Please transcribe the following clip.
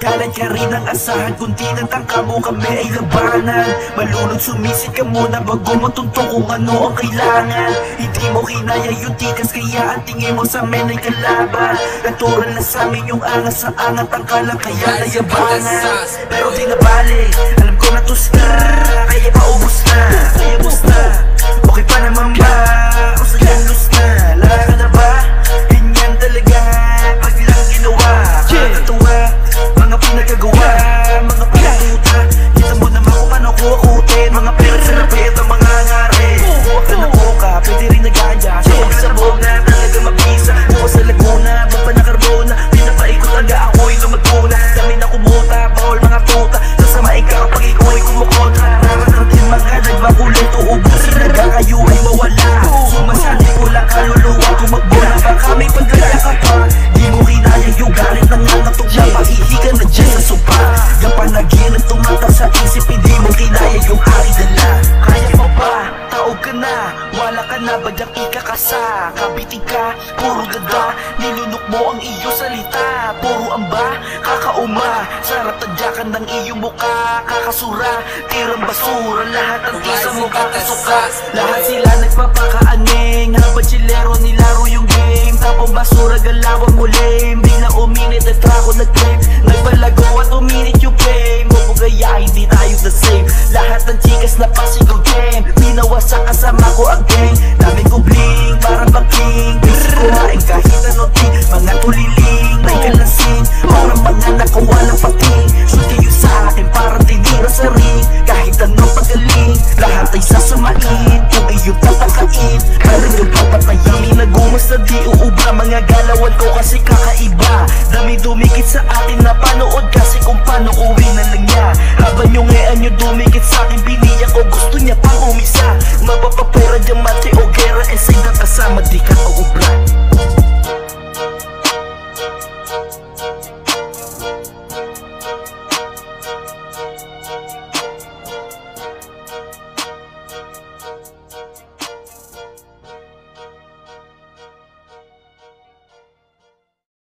Kailan ka rin ang asahan, kundi natangka mo kami ay labanan. Malunod sumisid ka muna bago matuntong kung ano ang kailangan. Hindi mo kinaya yung tikas, kaya ang tingin mo sa amin ay kalaban. Natural na sa amin yung angas sa angat, ang kalang kaya nayabangan. Pero di na bali, alam ko na tus ka, kaya paubos na, kaya bus na. Okay pa naman ba, o sa'yong lus na, lara ka na ba? Ganyan talaga, pag lang ginawa, kakatuwa, mga pinagagawa, mga pinatuta. Kita mo naman kung paano ko akutin, mga pinagsanapit ang mga ngari. Huwa ka na koka, pwede rin nagaya, sabog na talaga mabisa. Huwa sa Laguna, baba na karbona, pinapaikot aga ako'y lumaguna. Dami na kumuta, bawal mga tuta, sasamain ka kapag ikaw ay kumukontra. Nararating mga nagbakulit o ubus, nagkakayo ay mawala. Sumasali ko lang kaluluwa, tumakbo na baka may paglaya ka pa. Di mo kinaya yung galit ng nangatok na paghihigan na dyan sa sopa. Yung panaginip tumata sa isip, hindi mo kinaya yung aking dala. Kaya pa ba? Taog ka na, wala ka na, badyang ikakasa. Kabitig ka, puro ganda, nilunok mo ang iyong salita. Puro amba, kakauma, sarap tadyakan ng iyong muka. Kakasura, tirang basura, lahat ang tisa mo kakasuka. Lahat sila nagpapakaaning, habang chilero nilaro yung game. Tapong basura, galawang mo lame, biglang uminit at trako nag-claim. Nagpalago at uminit yung flame, mapugaya hindi tayo the same. Lahat ng chikas na pasigaw game, pinawasak kasama ko ang gang. Daming kong bling, parang bang-king, busy kumain kahit anong ting. Mga tuliling, may kalasing, parang mga nakawalang pating. Shoot kayo sa akin, parang tinira sa ring. Kahit anong pagaling, lahat ay sasamain. Kung iyong tatakain, parang yung papatayin. Minagumas na di uubra, mga galawan ko kasi kakaiba. Dami dumikit sa akin na panood kasi kung paano uwi na lang niya. Habang yung ngean nyo dumikit sa akin, biniya ko gusto niya pang umisa. Mapapapera dyan